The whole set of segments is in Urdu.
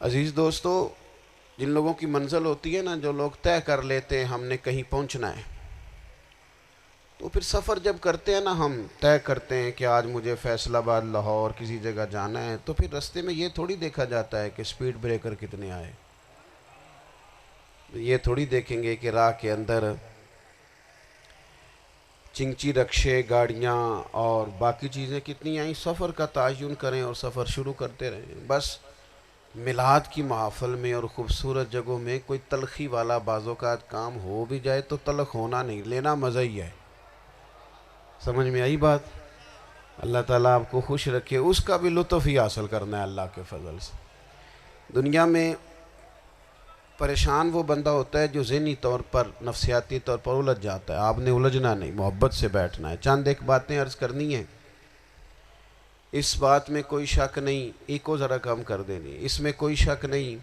عزیز دوستو، جن لوگوں کی منزل ہوتی ہے نا، جو لوگ طے کر لیتے ہیں ہم نے کہیں پہنچنا ہے، تو پھر سفر جب کرتے ہیں نا، ہم طے کرتے ہیں کہ آج مجھے فیصل آباد لاہور کسی جگہ جانا ہے، تو پھر رستے میں یہ تھوڑی دیکھا جاتا ہے کہ سپیڈ بریکر کتنے آئے، یہ تھوڑی دیکھیں گے کہ راہ کے اندر چنگچی رکشے گاڑیاں اور باقی چیزیں کتنی آئیں۔ سفر کا تعین کریں اور سفر شروع کرتے رہیں۔ بس میلاد کی محافل میں اور خوبصورت جگہوں میں کوئی تلخی والا بعض اوقات کام ہو بھی جائے تو تلخ ہونا نہیں، لینا مزہ ہی ہے۔ سمجھ میں آئی بات؟ اللہ تعالیٰ آپ کو خوش رکھے، اس کا بھی لطف ہی حاصل کرنا ہے اللہ کے فضل سے۔ دنیا میں پریشان وہ بندہ ہوتا ہے جو ذہنی طور پر نفسیاتی طور پر الجھ جاتا ہے۔ آپ نے الجھنا نہیں، محبت سے بیٹھنا ہے۔ چند ایک باتیں عرض کرنی ہیں، اس بات میں کوئی شک نہیں، ایکو ذرا کم کر دینی، اس میں کوئی شک نہیں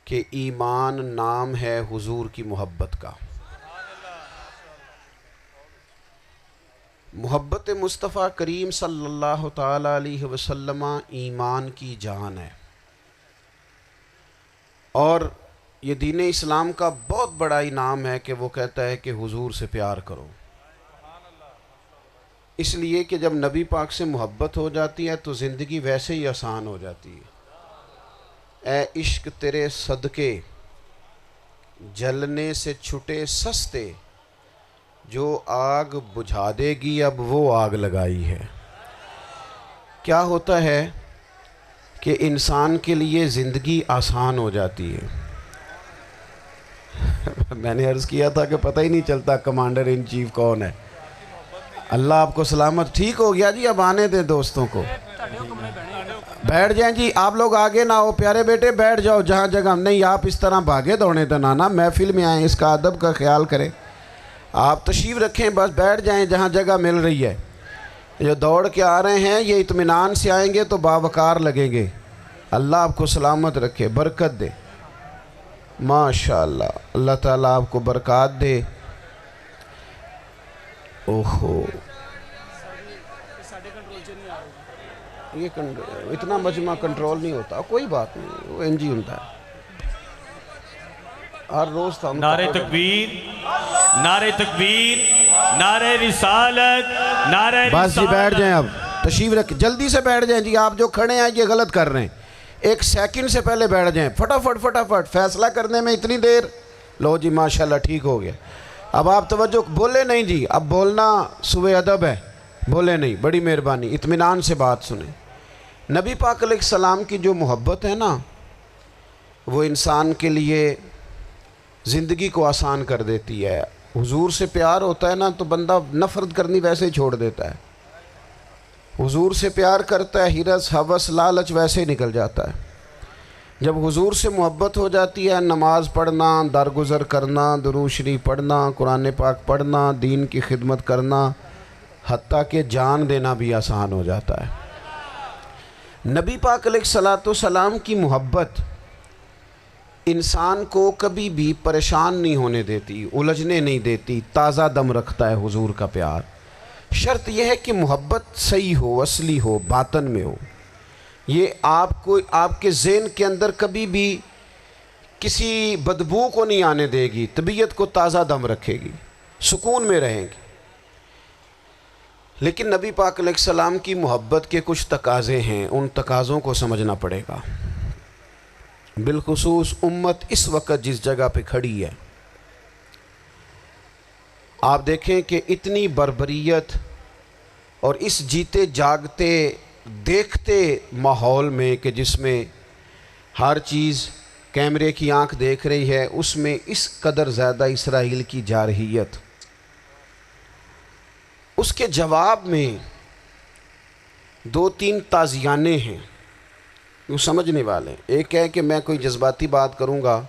کہ ایمان نام ہے حضور کی محبت کا۔ محبت مصطفیٰ کریم صلی اللہ تعالیٰ علیہ وسلم ایمان کی جان ہے، اور یہ دین اسلام کا بہت بڑا انعام ہے کہ وہ کہتا ہے کہ حضور سے پیار کرو۔ اس لیے کہ جب نبی پاک سے محبت ہو جاتی ہے تو زندگی ویسے ہی آسان ہو جاتی ہے۔ اے عشق تیرے صدقے جلنے سے چھٹے سستے، جو آگ بجھا دے گی اب وہ آگ لگائی ہے۔ کیا ہوتا ہے کہ انسان کے لیے زندگی آسان ہو جاتی ہے۔ میں نے عرض کیا تھا کہ پتہ ہی نہیں چلتا کمانڈر ان چیف کون ہے۔ اللہ آپ کو سلامت۔ ٹھیک ہو گیا جی، اب آنے دیں دوستوں کو، بیٹھ جائیں جی۔ آپ لوگ آگے نہ ہو پیارے بیٹے، بیٹھ جاؤ جہاں جگہ نہیں۔ آپ اس طرح بھاگے دوڑے تو نانا، محفل میں آئیں، اس کا ادب کا خیال کریں۔ آپ تشریف رکھیں، بس بیٹھ جائیں جہاں جگہ مل رہی ہے۔ جو دوڑ کے آ رہے ہیں یہ اطمینان سے آئیں گے تو باوقار لگیں گے۔ اللہ آپ کو سلامت رکھے، برکت دے، ماشاءاللہ۔ اللہ تعالیٰ آپ کو برکات دے۔ اوہو، یہ اتنا مجمع کنٹرول نہیں ہوتا، کوئی بات نہیں، وہ انجی ہوتا ہے ہر روز تھا۔ نعرہ تکبیر، نعرہ تکبیر، نعرہ رسالت، نعرہ رسالت۔ بس جی بیٹھ جائیں، اب تشریف رکھ، جلدی سے بیٹھ جائیں جی۔ آپ جو کھڑے ہیں یہ غلط کر رہے ہیں، ایک سیکنڈ سے پہلے بیٹھ جائیں، فٹافٹ فٹافٹ۔ فیصلہ کرنے میں اتنی دیر؟ لو جی ماشاءاللہ ٹھیک ہو گیا۔ اب آپ توجہ، بولے نہیں جی، اب بولنا سوء ادب ہے، بولے نہیں، بڑی مہربانی، اطمینان سے بات سنیں۔ نبی پاک علیہ السلام کی جو محبت ہے نا، وہ انسان کے لیے زندگی کو آسان کر دیتی ہے۔ حضور سے پیار ہوتا ہے نا تو بندہ نفرت کرنی ویسے ہی چھوڑ دیتا ہے۔ حضور سے پیار کرتا ہے، ہرس ہوس لالچ ویسے ہی نکل جاتا ہے۔ جب حضور سے محبت ہو جاتی ہے، نماز پڑھنا، درگزر کرنا، درود شریف پڑھنا، قرآن پاک پڑھنا، دین کی خدمت کرنا، حتیٰ کہ جان دینا بھی آسان ہو جاتا ہے۔ نبی پاک علیہ السلام کی محبت انسان کو کبھی بھی پریشان نہیں ہونے دیتی، الجھنے نہیں دیتی، تازہ دم رکھتا ہے حضور کا پیار۔ شرط یہ ہے کہ محبت صحیح ہو، اصلی ہو، باطن میں ہو۔ یہ آپ کے ذہن کے اندر کبھی بھی کسی بدبو کو نہیں آنے دے گی، طبیعت کو تازہ دم رکھے گی، سکون میں رہیں گی۔ لیکن نبی پاک علیہ السلام کی محبت کے کچھ تقاضے ہیں، ان تقاضوں کو سمجھنا پڑے گا۔ بالخصوص امت اس وقت جس جگہ پہ کھڑی ہے، آپ دیکھیں کہ اتنی بربریت اور اس جیتے جاگتے دیکھتے ماحول میں کہ جس میں ہر چیز کیمرے کی آنکھ دیکھ رہی ہے، اس میں اس قدر زیادہ اسرائیل کی جارحیت، اس کے جواب میں دو تین تازیانے ہیں وہ سمجھنے والے۔ ایک ہے کہ میں کوئی جذباتی بات کروں گا،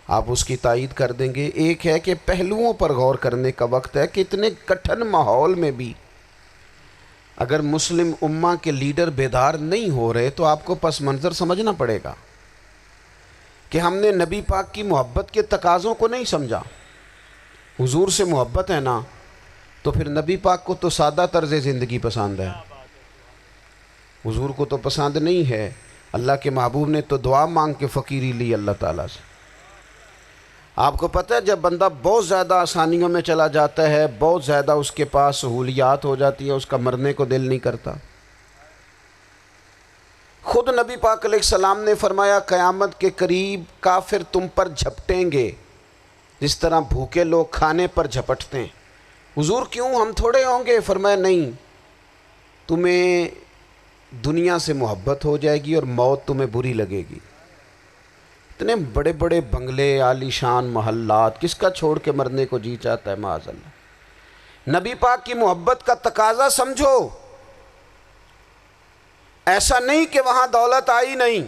آپ اس کی تائید کر دیں گے۔ ایک ہے کہ پہلوؤں پر غور کرنے کا وقت ہے کہ اتنے کٹھن ماحول میں بھی اگر مسلم امہ کے لیڈر بیدار نہیں ہو رہے تو آپ کو پس منظر سمجھنا پڑے گا کہ ہم نے نبی پاک کی محبت کے تقاضوں کو نہیں سمجھا۔ حضور سے محبت ہے نا تو پھر نبی پاک کو تو سادہ طرز زندگی پسند ہے، حضور کو تو پسند نہیں ہے۔ اللہ کے محبوب نے تو دعا مانگ کے فقیری لی اللہ تعالیٰ سے۔ آپ کو پتہ ہے جب بندہ بہت زیادہ آسانیوں میں چلا جاتا ہے، بہت زیادہ اس کے پاس سہولیات ہو جاتی ہیں، اس کا مرنے کو دل نہیں کرتا۔ خود نبی پاک علیہ السلام نے فرمایا قیامت کے قریب کافر تم پر جھپٹیں گے جس طرح بھوکے لوگ کھانے پر جھپٹتے ہیں۔ حضور کیوں، ہم تھوڑے ہوں گے؟ فرمایا نہیں، تمہیں دنیا سے محبت ہو جائے گی اور موت تمہیں بری لگے گی۔ اتنے بڑے بڑے بنگلے، عالی شان محلات، کس کا چھوڑ کے مرنے کو جی چاہتا ہے معاذ اللہ۔ نبی پاک کی محبت کا تقاضا سمجھو، ایسا نہیں کہ وہاں دولت آئی نہیں۔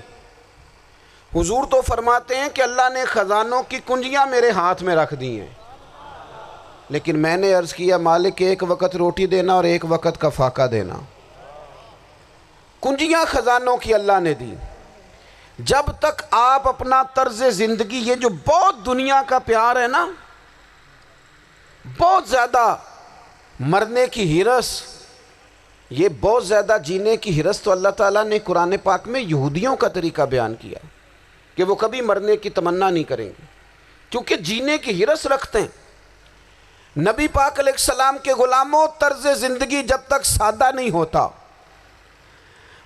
حضور تو فرماتے ہیں کہ اللہ نے خزانوں کی کنجیاں میرے ہاتھ میں رکھ دی ہیں، لیکن میں نے عرض کیا مالک ایک وقت روٹی دینا اور ایک وقت کا فاقہ دینا۔ کنجیاں خزانوں کی اللہ نے دی۔ جب تک آپ اپنا طرز زندگی، یہ جو بہت دنیا کا پیار ہے نا، بہت زیادہ مرنے کی ہرس، یہ بہت زیادہ جینے کی ہرس، تو اللہ تعالیٰ نے قرآن پاک میں یہودیوں کا طریقہ بیان کیا کہ وہ کبھی مرنے کی تمنا نہیں کریں گے کیونکہ جینے کی ہرس رکھتے ہیں۔ نبی پاک علیہ السلام کے غلاموں، طرز زندگی جب تک سادہ نہیں ہوتا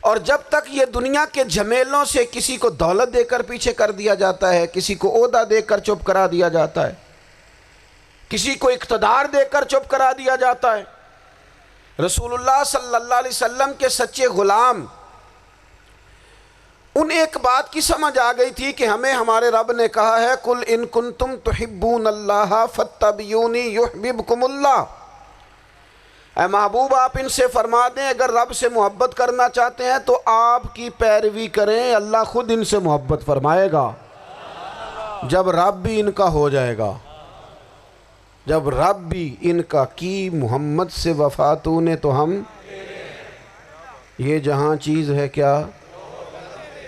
اور جب تک یہ دنیا کے جھمیلوں سے کسی کو دولت دے کر پیچھے کر دیا جاتا ہے، کسی کو عہدہ دے کر چپ کرا دیا جاتا ہے، کسی کو اقتدار دے کر چپ کرا دیا جاتا ہے، رسول اللہ صلی اللہ علیہ وسلم کے سچے غلام ان ایک بات کی سمجھ آ گئی تھی کہ ہمیں ہمارے رب نے کہا ہے قُلْ إِن كُنْتُمْ تُحِبُّونَ اللَّهَ فَاتَّبِعُونِي يُحْبِبْكُمُ اللَّهُ۔ اے محبوب آپ ان سے فرما دیں اگر رب سے محبت کرنا چاہتے ہیں تو آپ کی پیروی کریں، اللہ خود ان سے محبت فرمائے گا جب رب بھی ان کا ہو جائے گا، جب رب بھی ان کا کی محمد سے وفاتوں نے تو ہم یہ جہاں چیز ہے کیا،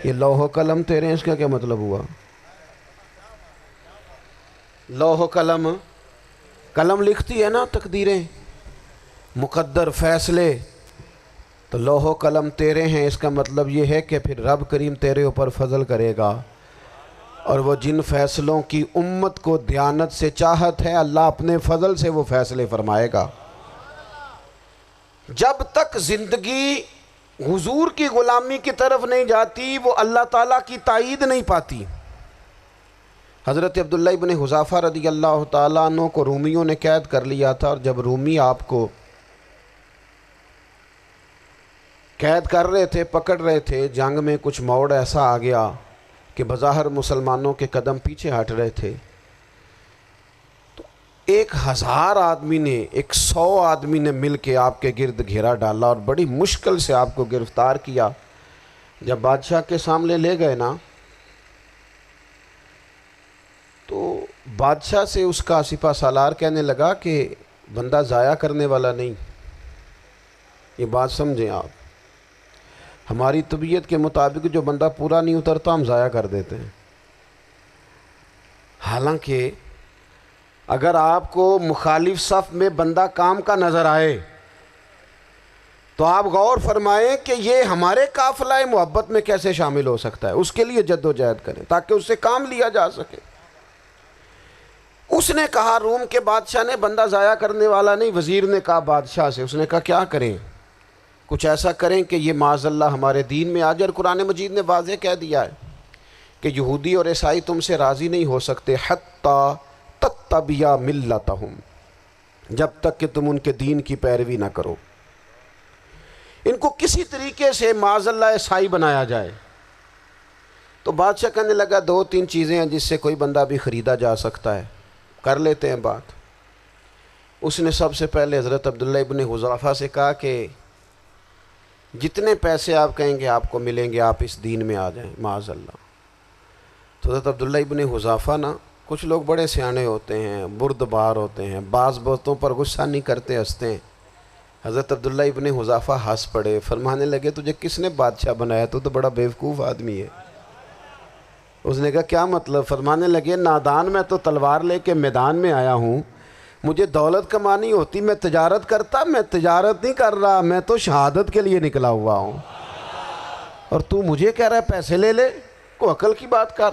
یہ لوح و قلم تیرے ہیں، اس کا کیا مطلب ہوا؟ لوح و قلم، قلم لکھتی ہے نا تقدیریں، مقدر فیصلے، تو لوح و قلم تیرے ہیں، اس کا مطلب یہ ہے کہ پھر رب کریم تیرے اوپر فضل کرے گا، اور وہ جن فیصلوں کی امت کو دیانت سے چاہت ہے اللہ اپنے فضل سے وہ فیصلے فرمائے گا۔ جب تک زندگی حضور کی غلامی کی طرف نہیں جاتی وہ اللہ تعالیٰ کی تائید نہیں پاتی۔ حضرت عبداللہ ابن حذافہ رضی اللہ تعالیٰ عنہ کو رومیوں نے قید کر لیا تھا، اور جب رومی آپ کو قید کر رہے تھے، پکڑ رہے تھے، جنگ میں کچھ موڑ ایسا آ گیا کہ بظاہر مسلمانوں کے قدم پیچھے ہٹ رہے تھے، تو 1000 آدمی نے 100 آدمی نے مل کے آپ کے گرد گھیرا ڈالا اور بڑی مشکل سے آپ کو گرفتار کیا۔ جب بادشاہ کے سامنے لے گئے نا تو بادشاہ سے اس کا سپہ سالار کہنے لگا کہ بندہ ضائع کرنے والا نہیں، یہ بات سمجھیں آپ، ہماری طبیعت کے مطابق جو بندہ پورا نہیں اترتا ہم ضائع کر دیتے ہیں، حالانکہ اگر آپ کو مخالف صف میں بندہ کام کا نظر آئے تو آپ غور فرمائیں کہ یہ ہمارے قافلہ محبت میں کیسے شامل ہو سکتا ہے، اس کے لیے جد و جہد کریں تاکہ اس سے کام لیا جا سکے۔ اس نے کہا روم کے بادشاہ نے بندہ ضائع کرنے والا نہیں، وزیر نے کہا بادشاہ سے، اس نے کہا کیا کریں، کچھ ایسا کریں کہ یہ معاذ اللہ ہمارے دین میں آ جائے، اور قرآن مجید نے واضح کہہ دیا ہے کہ یہودی اور عیسائی تم سے راضی نہیں ہو سکتے حتی تتبع ملتہم، جب تک کہ تم ان کے دین کی پیروی نہ کرو، ان کو کسی طریقے سے معاذ اللہ عیسائی بنایا جائے۔ تو بادشاہ کہنے لگا 2-3 چیزیں ہیں جس سے کوئی بندہ بھی خریدا جا سکتا ہے، کر لیتے ہیں بات۔ اس نے سب سے پہلے حضرت عبداللہ ابن حذافہ سے کہا کہ جتنے پیسے آپ کہیں گے آپ کو ملیں گے، آپ اس دین میں آ جائیں معاذ اللہ۔ تو حضرت عبداللہ ابن حذافہ نا، کچھ لوگ بڑے سیانے ہوتے ہیں، بردبار ہوتے ہیں، بعض باتوں پر غصہ نہیں کرتے، ہنستے ہیں۔ حضرت عبداللہ ابن حذافہ ہنس پڑے، فرمانے لگے تجھے کس نے بادشاہ بنایا، تو بڑا بیوقوف آدمی ہے۔ اس نے کہا کیا مطلب؟ فرمانے لگے نادان میں تو تلوار لے کے میدان میں آیا ہوں، مجھے دولت کمانی ہوتی میں تجارت کرتا، میں تجارت نہیں کر رہا، میں تو شہادت کے لیے نکلا ہوا ہوں۔ اور تو مجھے کہہ رہا ہے پیسے لے لے، کو عقل کی بات کر۔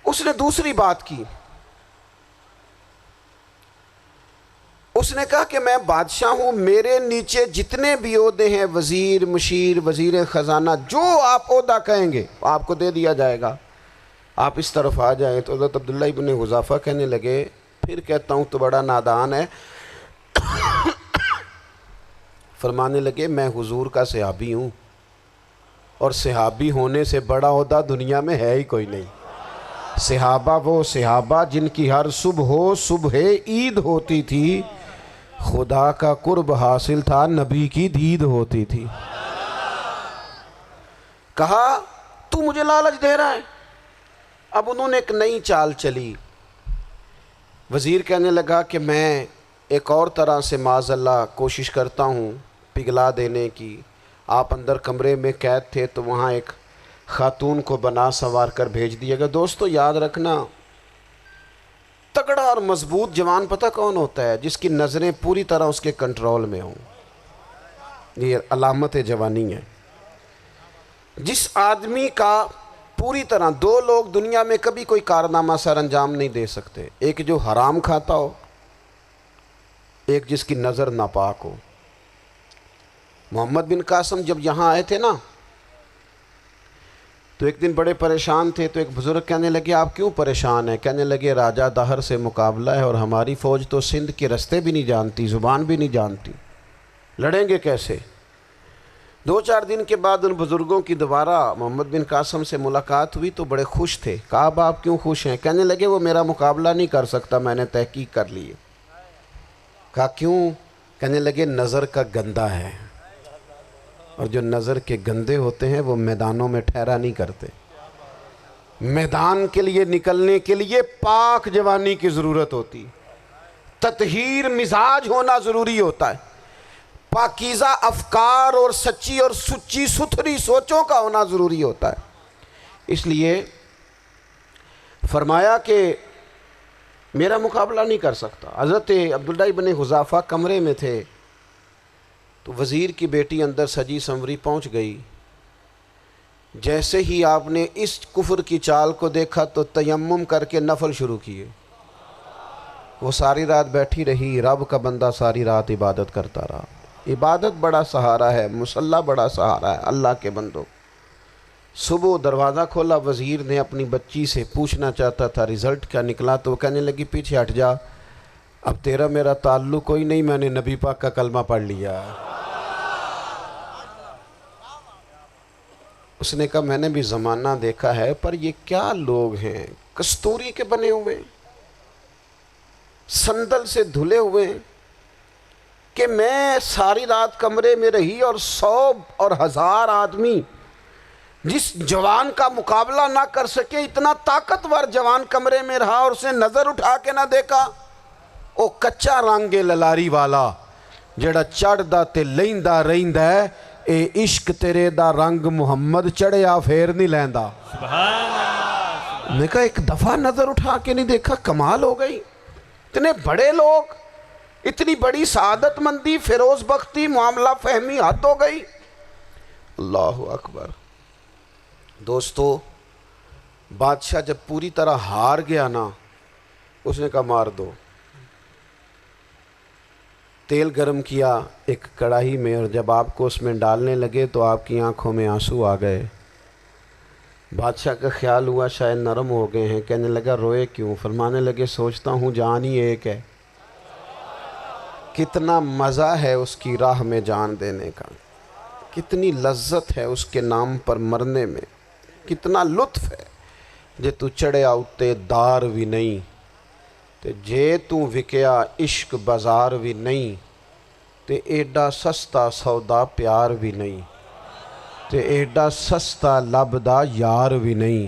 اس نے دوسری بات کی، اس نے کہا کہ میں بادشاہ ہوں، میرے نیچے جتنے بھی عہدے ہیں، وزیر، مشیر، وزیر خزانہ، جو آپ عہدہ کہیں گے آپ کو دے دیا جائے گا، آپ اس طرف آ جائیں۔ تو حضرت عبداللہ ابن حذافہ کہنے لگے پھر کہتا ہوں تو بڑا نادان ہے۔ فرمانے لگے میں حضور کا صحابی ہوں، اور صحابی ہونے سے بڑا عہدہ دنیا میں ہے ہی کوئی نہیں۔ صحابہ وہ صحابہ جن کی ہر صبح عید ہوتی تھی، خدا کا قرب حاصل تھا، نبی کی دید ہوتی تھی۔ کہا تو مجھے لالچ دے رہا ہے۔ اب انہوں نے ایک نئی چال چلی۔ وزیر کہنے لگا کہ میں ایک اور طرح سے معاذ اللہ کوشش کرتا ہوں پگھلا دینے کی۔ آپ اندر کمرے میں قید تھے تو وہاں ایک خاتون کو بنا سنوار کر بھیج دیا گیا۔ دوستو یاد رکھنا، تگڑا اور مضبوط جوان پتہ کون ہوتا ہے؟ جس کی نظریں پوری طرح اس کے کنٹرول میں ہوں۔ یہ علامت جوانی ہے۔ جس آدمی کا پوری طرح، دو لوگ دنیا میں کبھی کوئی کارنامہ سر انجام نہیں دے سکتے، ایک جو حرام کھاتا ہو، ایک جس کی نظر ناپاک ہو۔ محمد بن قاسم جب یہاں آئے تھے نا تو ایک دن بڑے پریشان تھے، تو ایک بزرگ کہنے لگے آپ کیوں پریشان ہیں؟ کہنے لگے راجہ دہر سے مقابلہ ہے، اور ہماری فوج تو سندھ کے رستے بھی نہیں جانتی، زبان بھی نہیں جانتی، لڑیں گے کیسے؟ 2-4 دن کے بعد ان بزرگوں کی دوبارہ محمد بن قاسم سے ملاقات ہوئی تو بڑے خوش تھے۔ کہا اب آپ کیوں خوش ہیں؟ کہنے لگے وہ میرا مقابلہ نہیں کر سکتا، میں نے تحقیق کر لی ہے۔ کہا کیوں؟ کہنے لگے نظر کا گندہ ہے، اور جو نظر کے گندے ہوتے ہیں وہ میدانوں میں ٹھہرا نہیں کرتے۔ میدان کے لیے نکلنے کے لیے پاک جوانی کی ضرورت ہوتی، تطہیر مزاج ہونا ضروری ہوتا ہے، پاکیزہ افکار اور سچی اور سچی ستھری سوچوں کا ہونا ضروری ہوتا ہے۔ اس لیے فرمایا کہ میرا مقابلہ نہیں کر سکتا۔ حضرت عبداللہ ابن حذافہ کمرے میں تھے تو وزیر کی بیٹی اندر سجی سنوری پہنچ گئی۔ جیسے ہی آپ نے اس کفر کی چال کو دیکھا تو تیمم کر کے نفل شروع کیے۔ وہ ساری رات بیٹھی رہی، رب کا بندہ ساری رات عبادت کرتا رہا۔ عبادت بڑا سہارا ہے، مصلی بڑا سہارا ہے اللہ کے بندوں۔ صبح دروازہ کھولا، وزیر نے اپنی بچی سے پوچھنا چاہتا تھا رزلٹ کیا نکلا، تو وہ کہنے لگی پیچھے ہٹ جا، اب تیرا میرا تعلق کوئی نہیں، میں نے نبی پاک کا کلمہ پڑھ لیا۔ اس نے کہا میں نے بھی زمانہ دیکھا ہے، پر یہ کیا لوگ ہیں، کستوری کے بنے ہوئے، سندل سے دھلے ہوئے، کہ میں ساری رات کمرے میں رہی اور 100 اور 1000 آدمی جس جوان کا مقابلہ نہ کر سکے، اتنا طاقتور جوان کمرے میں رہا اور اس نے نظر اٹھا کے نہ دیکھا۔ او کچا رنگ للاری والا جڑا چڑھدا تے لیندا رہندا ہے، اے عشق تیرے دا رنگ محمد چڑھیا پھر نہیں لیندا۔ سبحان اللہ۔ میں کہا ایک دفعہ نظر اٹھا کے نہیں دیکھا، کمال ہو گئی۔ اتنے بڑے لوگ، اتنی بڑی سعادت مندی، فیروز بختی، معاملہ فہمی، حد ہو گئی۔ اللہ اکبر۔ دوستو بادشاہ جب پوری طرح ہار گیا نا، اس نے کہا مار دو۔ تیل گرم کیا ایک کڑاہی میں، اور جب آپ کو اس میں ڈالنے لگے تو آپ کی آنکھوں میں آنسو آ گئے۔ بادشاہ کا خیال ہوا شاید نرم ہو گئے ہیں، کہنے لگا روئے کیوں؟ فرمانے لگے سوچتا ہوں جان ہی ایک ہے، کتنا مزہ ہے اس کی راہ میں جان دینے کا، کتنی لذت ہے اس کے نام پر مرنے میں، کتنا لطف ہے۔ جے تو چڑھیا اتے دار بھی نہیں، تے جے تو وکیا عشق بازار بھی نہیں، تے ایڈا سستا سودا پیار بھی نہیں، تے ایڈا سستا لبدا یار بھی نہیں۔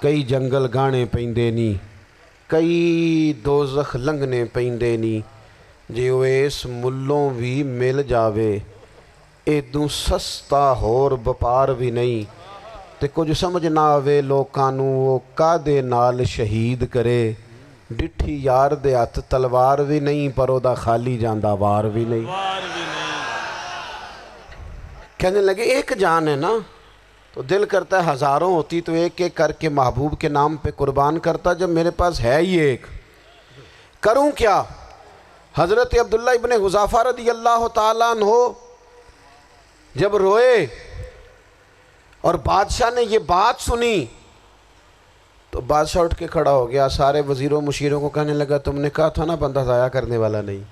کئی جنگل گانے پیندے نہیں، کئی دوزخ لنگنے پیندے نہیں، جے وہ اس ملوں بھی مل جاوے، ایدوں سستا ہور بپار بھی نہیں۔ تے کچھ سمجھ نہ آوے لوکاں نوں وہ کادے نال شہید کرے، ڈٹھی یار دے ہاتھ تلوار بھی نہیں، پر او دا خالی جاندہ وار بھی نہیں۔ کہنے لگے ایک جان ہے نا، تو دل کرتا ہے ہزاروں ہوتی تو ایک ایک کر کے محبوب کے نام پہ قربان کرتا، جب میرے پاس ہے ہی ایک، کروں کیا؟ حضرت عبداللہ ابن حذافہ رضی اللہ تعالیٰ عنہ جب روئے اور بادشاہ نے یہ بات سنی تو بادشاہ اٹھ کے کھڑا ہو گیا، سارے وزیروں مشیروں کو کہنے لگا تم نے کہا تھا نا بندہ ضائع کرنے والا نہیں،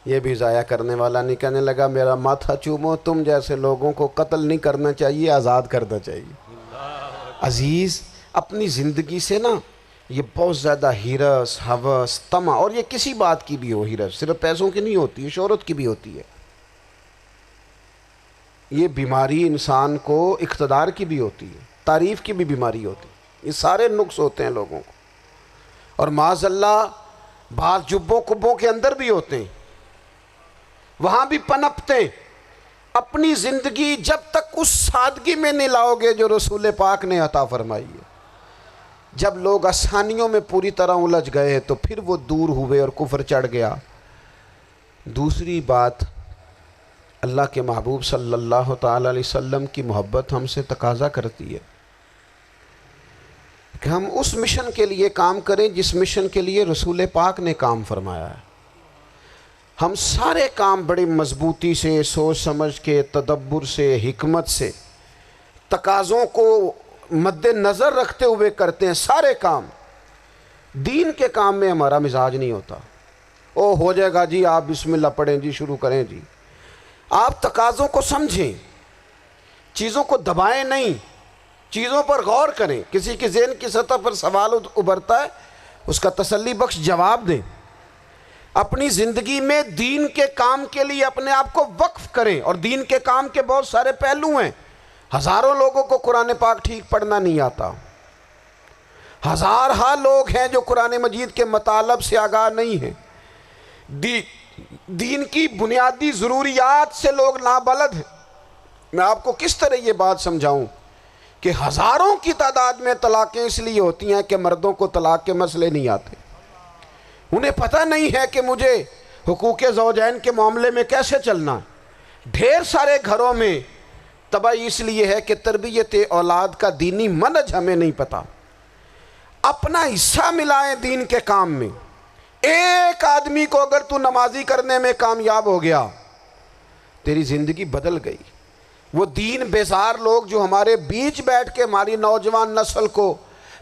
یہ بھی ضائع کرنے والا نہیں۔ کہنے لگا میرا ماتھا چومو، تم جیسے لوگوں کو قتل نہیں کرنا چاہیے، آزاد کرنا چاہیے۔ عزیز اپنی زندگی سے نا یہ بہت زیادہ ہرس، ہوس، طمع، اور یہ کسی بات کی بھی ہو، ہرس صرف پیسوں کی نہیں ہوتی ہے، شہرت کی بھی ہوتی ہے، یہ بیماری انسان کو اقتدار کی بھی ہوتی ہے، تعریف کی بھی بیماری ہوتی ہے، یہ سارے نقص ہوتے ہیں لوگوں کو، اور معاذ اللہ بعض جبوں کبوں کے اندر بھی ہوتے ہیں، وہاں بھی پنپتے ہیں۔ اپنی زندگی جب تک اس سادگی میں نہیں لاؤ گے جو رسول پاک نے عطا فرمائی ہے، جب لوگ آسانیوں میں پوری طرح الجھ گئے تو پھر وہ دور ہوئے اور کفر چڑھ گیا۔ دوسری بات، اللہ کے محبوب صلی اللہ تعالیٰ علیہ وسلم کی محبت ہم سے تقاضا کرتی ہے کہ ہم اس مشن کے لیے کام کریں جس مشن کے لیے رسول پاک نے کام فرمایا ہے۔ ہم سارے کام بڑی مضبوطی سے، سوچ سمجھ کے، تدبر سے، حکمت سے، تقاضوں کو مد نظر رکھتے ہوئے کرتے ہیں، سارے کام۔ دین کے کام میں ہمارا مزاج نہیں ہوتا، او ہو جائے گا جی، آپ بسم اللہ پڑھیں جی، شروع کریں جی۔ آپ تقاضوں کو سمجھیں، چیزوں کو دبائیں نہیں، چیزوں پر غور کریں۔ کسی کے ذہن کی سطح پر سوال ابھرتا ہے، اس کا تسلی بخش جواب دیں۔ اپنی زندگی میں دین کے کام کے لیے اپنے آپ کو وقف کریں، اور دین کے کام کے بہت سارے پہلو ہیں۔ ہزاروں لوگوں کو قرآن پاک ٹھیک پڑھنا نہیں آتا، ہزارہا لوگ ہیں جو قرآن مجید کے مطالب سے آگاہ نہیں ہیں، دین کی بنیادی ضروریات سے لوگ نابلد ہیں۔ میں آپ کو کس طرح یہ بات سمجھاؤں کہ ہزاروں کی تعداد میں طلاقیں اس لیے ہوتی ہیں کہ مردوں کو طلاق کے مسئلے نہیں آتے، انہیں پتہ نہیں ہے کہ مجھے حقوق زوجین کے معاملے میں کیسے چلنا ہے۔ ڈھیر سارے گھروں میں تباہی اس لیے ہے کہ تربیت اولاد کا دینی منہج ہمیں نہیں پتہ۔ اپنا حصہ ملائیں دین کے کام میں۔ ایک آدمی کو اگر تو نمازی کرنے میں کامیاب ہو گیا، تیری زندگی بدل گئی۔ وہ دین بیزار لوگ جو ہمارے بیچ بیٹھ کے ہماری نوجوان نسل کو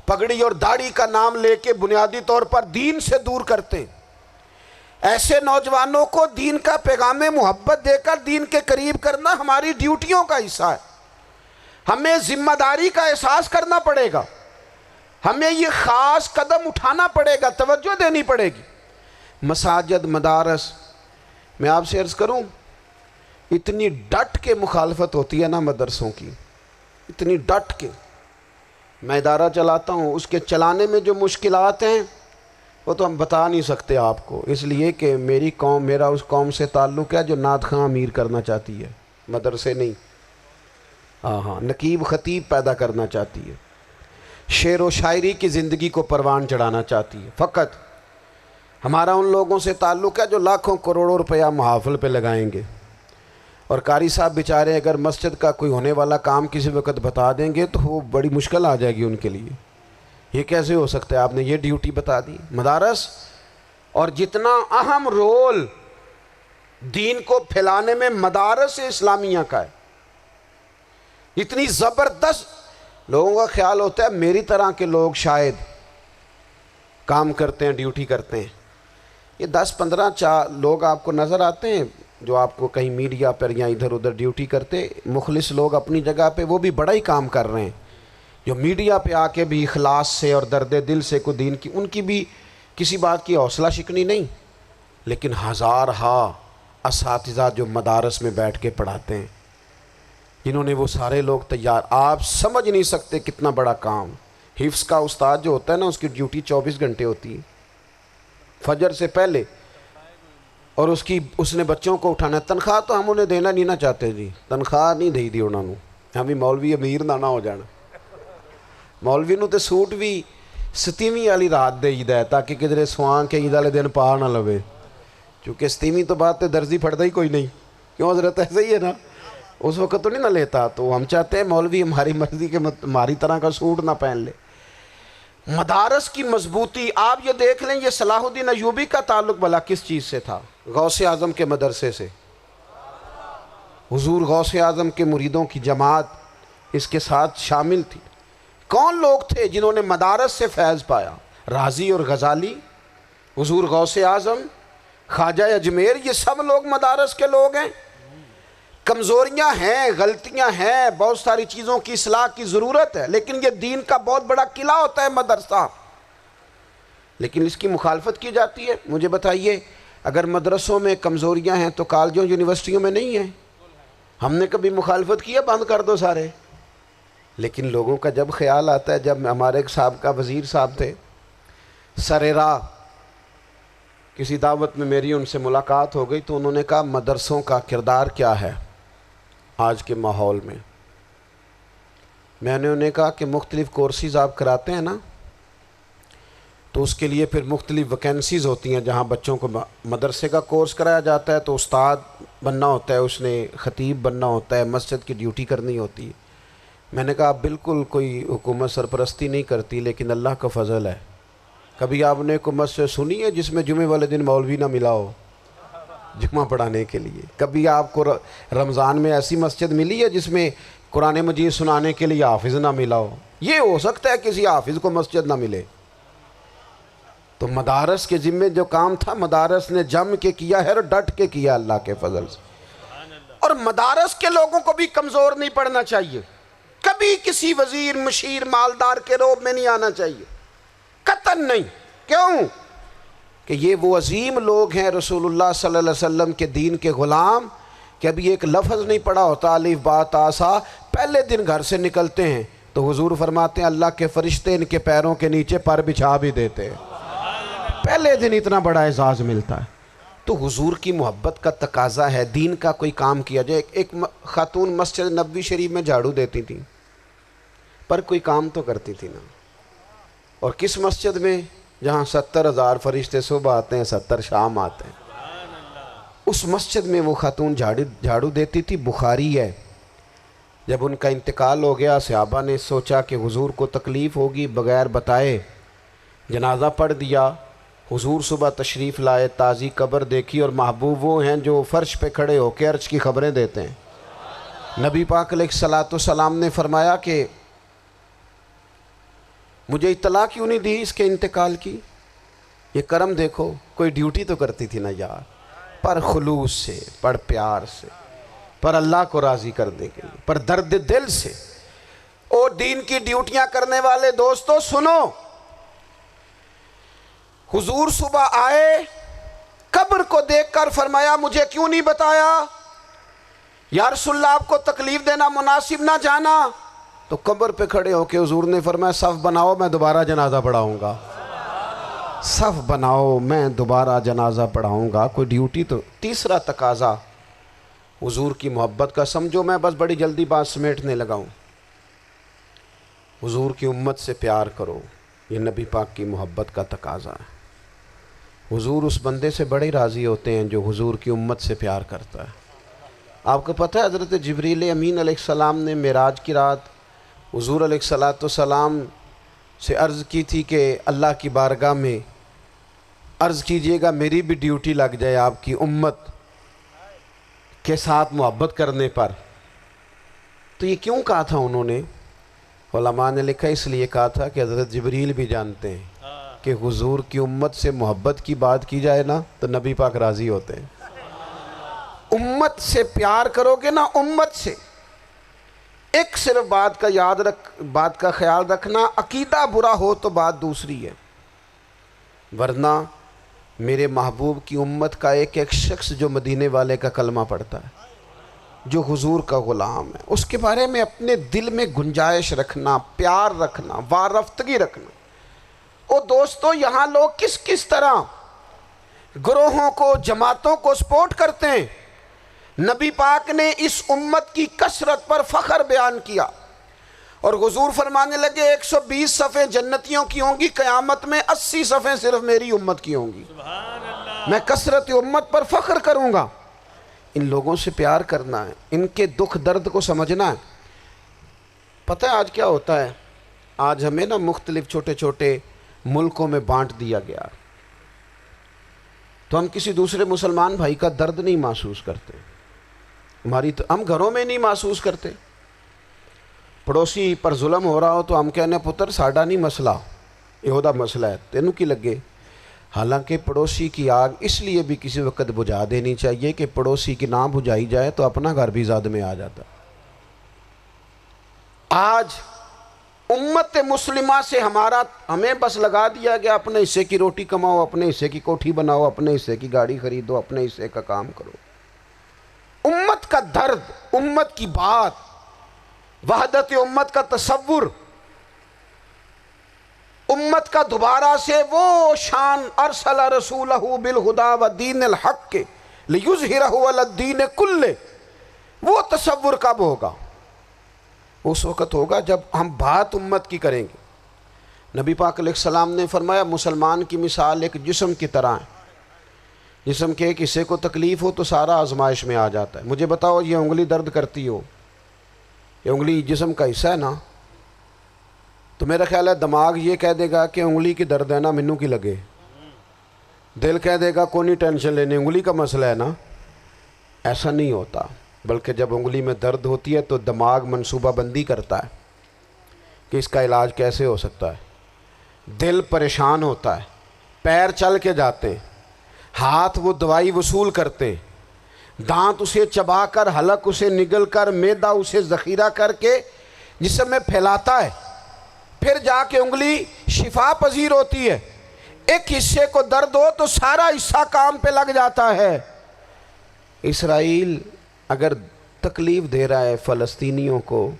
پگڑی اور داڑھی کا نام لے کے بنیادی طور پر دین سے دور کرتے ہیں، ایسے نوجوانوں کو دین کا پیغام محبت دے کر دین کے قریب کرنا ہماری ڈیوٹیوں کا حصہ ہے۔ ہمیں ذمہ داری کا احساس کرنا پڑے گا، ہمیں یہ خاص قدم اٹھانا پڑے گا، توجہ دینی پڑے گی۔ مساجد، مدارس، میں آپ سے عرض کروں، اتنی ڈٹ کے مخالفت ہوتی ہے نا مدرسوں کی، اتنی ڈٹ کے۔ میں ادارہ چلاتا ہوں، اس کے چلانے میں جو مشکلات ہیں وہ تو ہم بتا نہیں سکتے آپ کو، اس لیے کہ میری قوم، میرا اس قوم سے تعلق ہے جو نعت خواں امیر کرنا چاہتی ہے، مدرسے نہیں، ہاں نقیب خطیب پیدا کرنا چاہتی ہے، شعر و شاعری کی زندگی کو پروان چڑھانا چاہتی ہے۔ فقط ہمارا ان لوگوں سے تعلق ہے جو لاکھوں کروڑوں روپیہ محافل پہ لگائیں گے، اور قاری صاحب بیچارے اگر مسجد کا کوئی ہونے والا کام کسی وقت بتا دیں گے تو وہ بڑی مشکل آ جائے گی ان کے لیے۔ یہ کیسے ہو سکتا ہے، آپ نے یہ ڈیوٹی بتا دی؟ مدارس، اور جتنا اہم رول دین کو پھیلانے میں مدارس اسلامیہ کا ہے، اتنی زبردست۔ لوگوں کا خیال ہوتا ہے میری طرح کے لوگ شاید کام کرتے ہیں، ڈیوٹی کرتے ہیں۔ یہ 10-15 لوگ آپ کو نظر آتے ہیں جو آپ کو کہیں میڈیا پر یا ادھر ادھر ڈیوٹی کرتے، مخلص لوگ اپنی جگہ پہ، وہ بھی بڑا ہی کام کر رہے ہیں، جو میڈیا پہ آ کے بھی اخلاص سے اور درد دل سے کو دین کی، ان کی بھی کسی بات کی حوصلہ شکنی نہیں، لیکن ہزارہا اساتذہ جو مدارس میں بیٹھ کے پڑھاتے ہیں، جنہوں نے وہ سارے لوگ تیار، آپ سمجھ نہیں سکتے کتنا بڑا کام۔ حفظ کا استاد جو ہوتا ہے نا، اس کی ڈیوٹی 24 گھنٹے ہوتی ہے، فجر سے پہلے، اور اس نے بچوں کو اٹھانا ہے۔ تنخواہ تو ہم انہیں دینا نہیں نہ چاہتے جی، تنخواہ نہیں دئی دی انہوں نے، ہم بھی مولوی امیر نہ ہو جانا، مولوی نو تے سوٹ بھی 27ویں والی رات دے ہے تاکہ کدھر سوان کے عید والے دن پا نہ لوے، چونکہ 27ویں تو بات تے درزی پھڑتا ہی کوئی نہیں، کیوں حضرت ایسا ہی ہے نا، اس وقت تو نہیں نہ لیتا. تو ہم چاہتے ہیں مولوی ہماری مرضی کے ہماری طرح کا سوٹ نہ پہن لے. مدارس کی مضبوطی آپ یہ دیکھ لیں, یہ صلاح الدین ایوبی کا تعلق بھلا کس چیز سے تھا؟ غوث اعظم کے مدرسے سے. حضور غوث اعظم کے مریدوں کی جماعت اس کے ساتھ شامل تھی. کون لوگ تھے جنہوں نے مدارس سے فیض پایا؟ رازی اور غزالی, حضور غوث اعظم, خواجہ اجمیر, یہ سب لوگ مدارس کے لوگ ہیں. کمزوریاں ہیں, غلطیاں ہیں, بہت ساری چیزوں کی اصلاح کی ضرورت ہے, لیکن یہ دین کا بہت بڑا قلعہ ہوتا ہے مدرسہ. لیکن اس کی مخالفت کی جاتی ہے. مجھے بتائیے, اگر مدرسوں میں کمزوریاں ہیں تو کالجوں یونیورسٹیوں میں نہیں ہیں؟ ہم نے کبھی مخالفت کی ہے بند کر دو سارے؟ لیکن لوگوں کا جب خیال آتا ہے, جب ہمارے ایک سابقہ وزیر صاحب تھے سر راہ, کسی دعوت میں میری ان سے ملاقات ہو گئی تو انہوں نے کہا مدرسوں کا کردار کیا ہے آج کے ماحول میں؟ میں نے انہیں کہا کہ مختلف کورسز آپ کراتے ہیں نا, تو اس کے لیے پھر مختلف ویکنسیز ہوتی ہیں. جہاں بچوں کو مدرسے کا کورس کرایا جاتا ہے تو استاد بننا ہوتا ہے, اس نے خطیب بننا ہوتا ہے, مسجد کی ڈیوٹی کرنی ہوتی ہے. میں نے کہا بالکل کوئی حکومت سرپرستی نہیں کرتی, لیکن اللہ کا فضل ہے. کبھی آپ نے کوئی مسجد سنی ہے جس میں جمعے والے دن مولوی نہ ملا ہو جمعہ پڑھانے کے لیے؟ کبھی آپ کو رمضان میں ایسی مسجد ملی ہے جس میں قرآن مجید سنانے کے لیے حافظ نہ ملا ہو؟ یہ ہو سکتا ہے کسی حافظ کو مسجد نہ ملے. تو مدارس کے ذمے جو کام تھا مدارس نے جم کے کیا ہے اور ڈٹ کے کیا اللہ کے فضل سے. اور مدارس کے لوگوں کو بھی کمزور نہیں پڑنا چاہیے. کبھی کسی وزیر, مشیر, مالدار کے روب میں نہیں آنا چاہیے, قطعاً نہیں. کیوں؟ کہ یہ وہ عظیم لوگ ہیں رسول اللہ صلی اللہ علیہ وسلم کے دین کے غلام, کہ ابھی ایک لفظ نہیں پڑا ہوتا الف با تا سا, پہلے دن گھر سے نکلتے ہیں تو حضور فرماتے ہیں اللہ کے فرشتے ان کے پیروں کے نیچے پر بچھا بھی دیتے ہیں. پہلے دن اتنا بڑا اعزاز ملتا ہے. تو حضور کی محبت کا تقاضا ہے دین کا کوئی کام کیا جائے. ایک خاتون مسجد نبوی شریف میں جھاڑو دیتی تھی, پر کوئی کام تو کرتی تھی نا. اور کس مسجد میں؟ جہاں 70,000 فرشتے صبح آتے ہیں 70 شام آتے ہیں. اس مسجد میں وہ خاتون جھاڑو دیتی تھی. بخاری ہے, جب ان کا انتقال ہو گیا صحابہ نے سوچا کہ حضور کو تکلیف ہوگی, بغیر بتائے جنازہ پڑھ دیا. حضور صبح تشریف لائے, تازی قبر دیکھی, اور محبوب وہ ہیں جو فرش پہ کھڑے ہو کے عرش کی خبریں دیتے ہیں. نبی پاک علیہ الصلاۃ والسلام نے فرمایا کہ مجھے اطلاع کیوں نہیں دی اس کے انتقال کی؟ یہ کرم دیکھو, کوئی ڈیوٹی تو کرتی تھی نا یار, پر خلوص سے, پر پیار سے, پر اللہ کو راضی کرنے کے لیے, پر درد دل سے. اور دین کی ڈیوٹیاں کرنے والے دوستو سنو, حضور صبح آئے, قبر کو دیکھ کر فرمایا مجھے کیوں نہیں بتایا؟ یا رسول اللہ آپ کو تکلیف دینا مناسب نہ جانا. تو قبر پہ کھڑے ہو کے حضور نے فرمایا صف بناؤ, میں دوبارہ جنازہ پڑھاؤں گا. صف بناؤ, میں دوبارہ جنازہ پڑھاؤں گا. کوئی ڈیوٹی تو. تیسرا تقاضا حضور کی محبت کا, سمجھو میں بس بڑی جلدی بات سمیٹنے لگا ہوں. حضور کی امت سے پیار کرو, یہ نبی پاک کی محبت کا تقاضا ہے. حضور اس بندے سے بڑے راضی ہوتے ہیں جو حضور کی امت سے پیار کرتا ہے. آپ کو پتہ ہے حضرت جبریل امین علیہ السلام نے معراج کی رات حضور علیہ الصلاۃ والسلام سے عرض کی تھی کہ اللہ کی بارگاہ میں عرض کیجئے گا میری بھی ڈیوٹی لگ جائے آپ کی امت کے ساتھ محبت کرنے پر. تو یہ کیوں کہا تھا انہوں نے؟ علماء نے لکھا اس لیے کہا تھا کہ حضرت جبریل بھی جانتے ہیں کہ حضور کی امت سے محبت کی بات کی جائے نا تو نبی پاک راضی ہوتے ہیں. امت سے پیار کرو گے نا, امت سے. ایک صرف بات کا خیال رکھنا, عقیدہ برا ہو تو بات دوسری ہے, ورنہ میرے محبوب کی امت کا ایک ایک شخص جو مدینے والے کا کلمہ پڑھتا ہے, جو حضور کا غلام ہے, اس کے بارے میں اپنے دل میں گنجائش رکھنا, پیار رکھنا, وارفتگی رکھنا. اور دوستو یہاں لوگ کس کس طرح گروہوں کو, جماعتوں کو سپورٹ کرتے ہیں. نبی پاک نے اس امت کی کثرت پر فخر بیان کیا اور حضور فرمانے لگے 120 صفیں جنتیوں کی ہوں گی, قیامت میں 80 صفیں صرف میری امت کی ہوں گی. میں کثرت امت پر فخر کروں گا. ان لوگوں سے پیار کرنا ہے، ان کے دکھ درد کو سمجھنا ہے۔ پتہ ہے آج کیا ہوتا ہے؟ آج ہمیں نا مختلف چھوٹے چھوٹے ملکوں میں بانٹ دیا گیا، تو ہم کسی دوسرے مسلمان بھائی کا درد نہیں محسوس کرتے، ہم گھروں میں نہیں محسوس کرتے۔ پڑوسی پر ظلم ہو رہا ہو تو ہم کہنے پتر ساڈا نہیں مسئلہ، یہ مسئلہ ہے، تینوں کی لگے۔ حالانکہ پڑوسی کی آگ اس لیے بھی کسی وقت بجھا دینی چاہیے کہ پڑوسی کی نہ بجھائی جائے تو اپنا گھر بھی زاد میں آ جاتا۔ آج امت مسلمہ سے ہمیں بس لگا دیا گیا اپنے حصے کی روٹی کماؤ، اپنے حصے کی کوٹھی بناؤ، اپنے حصے کی گاڑی خریدو، اپنے حصے کا کام کرو۔ امت کا درد، امت کی بات، وحدت امت کا تصور، امت کا دوبارہ سے وہ شان ارسل رسولہ بالہدی ودین الحق لیظہرہ علی الدین کلہ، وہ تصور کب ہوگا؟ اس وقت ہوگا جب ہم بات امت کی کریں گے۔ نبی پاک علیہ السلام نے فرمایا مسلمان کی مثال ایک جسم کی طرح ہے، جسم کے ایک حصے کو تکلیف ہو تو سارا آزمائش میں آ جاتا ہے۔ مجھے بتاؤ یہ انگلی درد کرتی ہو، یہ انگلی جسم کا حصہ ہے نا، تو میرا خیال ہے دماغ یہ کہہ دے گا کہ انگلی کی درد ہے نا مینوں کی لگے، دل کہہ دے گا کوئی نہیں ٹینشن لینے انگلی کا مسئلہ ہے نا۔ ایسا نہیں ہوتا، بلکہ جب انگلی میں درد ہوتی ہے تو دماغ منصوبہ بندی کرتا ہے کہ اس کا علاج کیسے ہو سکتا ہے، دل پریشان ہوتا ہے، پیر چل کے جاتے، ہاتھ وہ دوائی وصول کرتے، دانت اسے چبا کر، حلق اسے نگل کر، معدہ اسے ذخیرہ کر کے جسم میں پھیلاتا ہے، پھر جا کے انگلی شفا پذیر ہوتی ہے۔ ایک حصے کو درد ہو تو سارا حصہ کام پہ لگ جاتا ہے۔ اسرائیل اگر تکلیف دے رہا ہے فلسطینیوں کو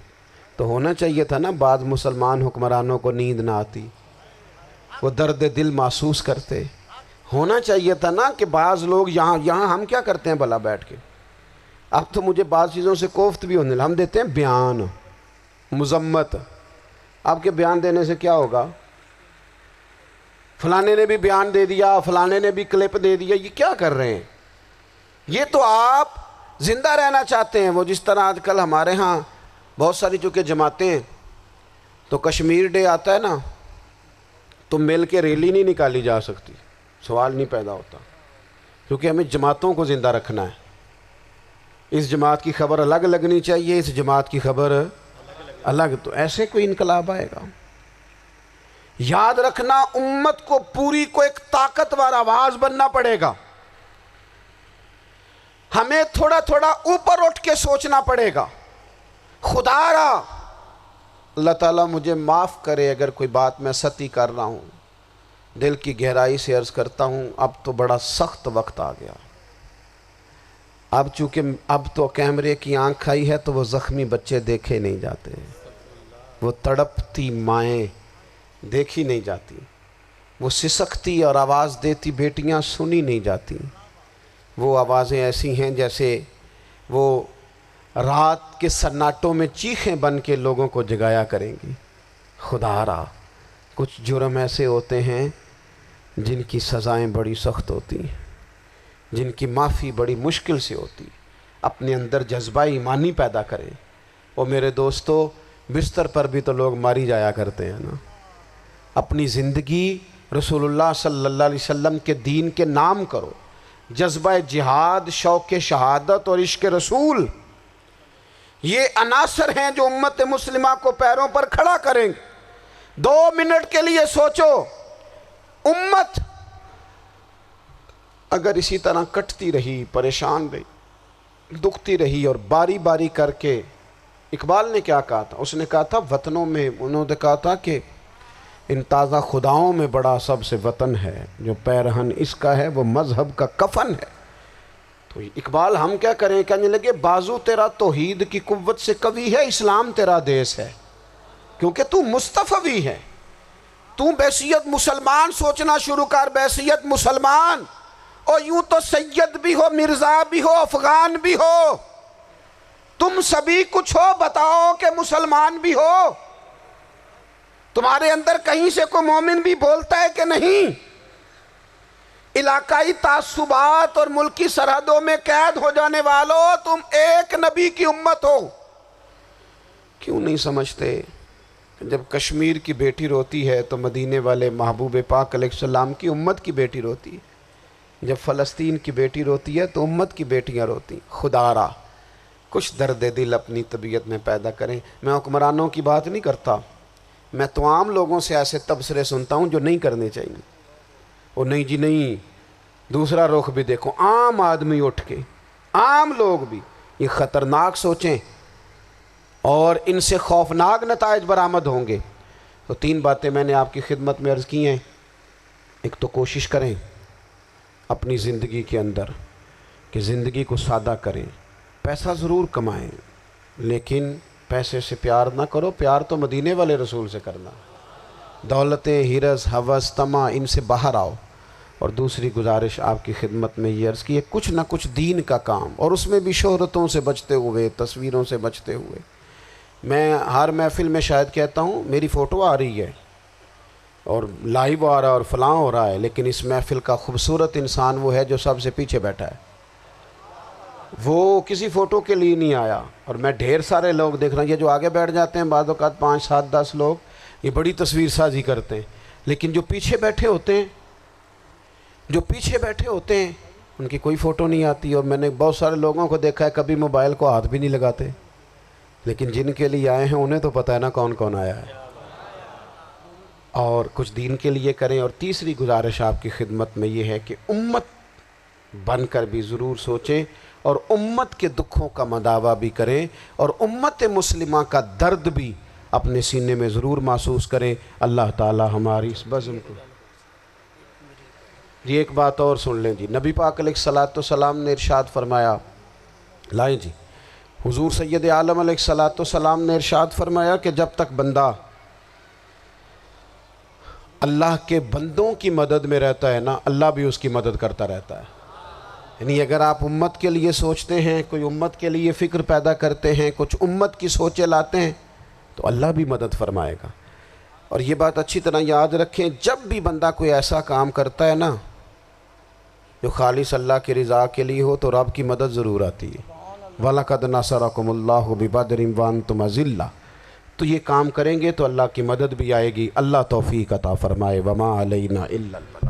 تو ہونا چاہیے تھا نا بعض مسلمان حکمرانوں کو نیند نہ آتی، وہ درد دل محسوس کرتے۔ ہونا چاہیے تھا نا کہ بعض لوگ یہاں ہم کیا کرتے ہیں بھلا بیٹھ کے، اب تو مجھے بعض چیزوں سے کوفت بھی ہونے لگا، ہم دیتے ہیں بیان، مذمت۔ آپ کے بیان دینے سے کیا ہوگا؟ فلانے نے بھی بیان دے دیا، فلانے نے بھی کلپ دے دیا، یہ کیا کر رہے ہیں؟ یہ تو آپ زندہ رہنا چاہتے ہیں۔ وہ جس طرح آج کل ہمارے ہاں بہت ساری چونکہ جماعتیں ہیں تو کشمیر ڈے آتا ہے نا تو مل کے ریلی نہیں نکالی جا سکتی، سوال نہیں پیدا ہوتا، کیونکہ ہمیں جماعتوں کو زندہ رکھنا ہے۔ اس جماعت کی خبر الگ لگنی چاہیے، اس جماعت کی خبر الگ، تو ایسے کوئی انقلاب آئے گا؟ یاد رکھنا امت کو پوری کو ایک طاقتور آواز بننا پڑے گا، ہمیں تھوڑا تھوڑا اوپر اٹھ کے سوچنا پڑے گا۔ خدا را اللہ تعالیٰ مجھے معاف کرے اگر کوئی بات میں سطحی کر رہا ہوں، دل کی گہرائی سے عرض کرتا ہوں اب تو بڑا سخت وقت آ گیا۔ اب چونکہ اب تو کیمرے کی آنکھ آئی ہے تو وہ زخمی بچے دیکھے نہیں جاتے، وہ تڑپتی مائیں دیکھی نہیں جاتی، وہ سسکتی اور آواز دیتی بیٹیاں سنی نہیں جاتی۔ وہ آوازیں ایسی ہیں جیسے وہ رات کے سناٹوں میں چیخیں بن کے لوگوں کو جگایا کریں گی۔ خدا را کچھ جرم ایسے ہوتے ہیں جن کی سزائیں بڑی سخت ہوتی ہیں، جن کی معافی بڑی مشکل سے ہوتی۔ اپنے اندر جذبہ ایمانی پیدا کریں۔ اور میرے دوستو بستر پر بھی تو لوگ ماری جایا کرتے ہیں نا۔ اپنی زندگی رسول اللہ صلی اللہ علیہ وسلم کے دین کے نام کرو، جذبہ جہاد، شوق شہادت اور عشق رسول، یہ عناصر ہیں جو امت مسلمہ کو پیروں پر کھڑا کریں گے۔ 2 منٹ کے لیے سوچو، امت اگر اسی طرح کٹتی رہی، پریشان رہی، دکھتی رہی اور باری باری کر کے، اقبال نے کیا کہا تھا؟ اس نے کہا تھا وطنوں میں، انہوں نے کہا تھا کہ ان تازہ خداؤں میں بڑا سب سے وطن ہے، جو پیرہن اس کا ہے وہ مذہب کا کفن ہے۔ تو اقبال ہم کیا کریں؟ کہنے لگے بازو تیرا توحید کی قوت سے قوی ہے، اسلام تیرا دیس ہے، کیونکہ تو مصطفی ہے۔ تو بحیثیت مسلمان سوچنا شروع کر، بحیثیت مسلمان، اور یوں تو سید بھی ہو، مرزا بھی ہو، افغان بھی ہو، تم سبھی کچھ ہو، بتاؤ کہ مسلمان بھی ہو۔ تمہارے اندر کہیں سے کوئی مومن بھی بولتا ہے کہ نہیں؟ علاقائی تعصبات اور ملکی سرحدوں میں قید ہو جانے والوں، تم ایک نبی کی امت ہو۔ کیوں نہیں سمجھتے جب کشمیر کی بیٹی روتی ہے تو مدینے والے محبوب پاک علیہ السلام کی امت کی بیٹی روتی ہے، جب فلسطین کی بیٹی روتی ہے تو امت کی بیٹیاں روتی۔ خدا را کچھ درد دل اپنی طبیعت میں پیدا کریں۔ میں حکمرانوں کی بات نہیں کرتا، میں تو عام لوگوں سے ایسے تبصرے سنتا ہوں جو نہیں کرنے چاہیے۔ وہ نہیں جی نہیں، دوسرا رخ بھی دیکھو، عام آدمی اٹھ کے، عام لوگ بھی یہ خطرناک سوچیں اور ان سے خوفناک نتائج برآمد ہوں گے۔ تو 3 باتیں میں نے آپ کی خدمت میں عرض کی ہیں۔ ایک تو کوشش کریں اپنی زندگی کے اندر کہ زندگی کو سادہ کریں، پیسہ ضرور کمائیں لیکن پیسے سے پیار نہ کرو، پیار تو مدینے والے رسول سے کرنا۔ دولتیں، ہرس، ہوس، طمع، ان سے باہر آؤ۔ اور دوسری گزارش آپ کی خدمت میں یہ عرض کی ہے، کچھ نہ کچھ دین کا کام، اور اس میں بھی شہرتوں سے بچتے ہوئے، تصویروں سے بچتے ہوئے۔ میں ہر محفل میں شاید کہتا ہوں میری فوٹو آ رہی ہے اور لائیو آ رہا ہے اور فلاں ہو رہا ہے، لیکن اس محفل کا خوبصورت انسان وہ ہے جو سب سے پیچھے بیٹھا ہے، وہ کسی فوٹو کے لیے نہیں آیا۔ اور میں ڈھیر سارے لوگ دیکھ رہا ہوں، یہ جو آگے بیٹھ جاتے ہیں بعض اوقات 5 7 10 لوگ، یہ بڑی تصویر سازی کرتے ہیں، لیکن جو پیچھے بیٹھے ہوتے ہیں ان کی کوئی فوٹو نہیں آتی۔ اور میں نے بہت سارے لوگوں کو دیکھا ہے کبھی موبائل کو ہاتھ بھی نہیں لگاتے، لیکن جن کے لیے آئے ہیں انہیں تو پتہ ہے نا کون کون آیا ہے۔ اور کچھ دین کے لیے کریں۔ اور تیسری گزارش آپ کی خدمت میں یہ ہے کہ امت بن کر بھی ضرور سوچیں اور امت کے دکھوں کا مداوع بھی کریں اور امت مسلمہ کا درد بھی اپنے سینے میں ضرور محسوس کریں۔ اللہ تعالی ہماری اس بزم کو جی ایک بات اور سن لیں جی، نبی پاک علیہ الصلاۃ والسلام نے ارشاد فرمایا، لائیں جی، حضور سید عالم علیہ الصلاۃ والسلام نے ارشاد فرمایا کہ جب تک بندہ اللہ کے بندوں کی مدد میں رہتا ہے نا، اللہ بھی اس کی مدد کرتا رہتا ہے۔ یعنی اگر آپ امت کے لیے سوچتے ہیں، کوئی امت کے لیے فکر پیدا کرتے ہیں، کچھ امت کی سوچیں لاتے ہیں تو اللہ بھی مدد فرمائے گا۔ اور یہ بات اچھی طرح یاد رکھیں، جب بھی بندہ کوئی ایسا کام کرتا ہے نا جو خالص اللہ کی رضا کے لیے ہو تو رب کی مدد ضرور آتی ہے۔ وَلَقَدْ نَصَرَكُمُ اللَّهُ بِبَدْرٍ وَأَنْتُمْ أَذِلَّةٌ۔ تو یہ کام کریں گے تو اللہ کی مدد بھی آئے گی۔ اللہ توفیق عطا فرمائے۔ وَمَا عَلَيْنَا إِلَّا الْبَلَاغُ۔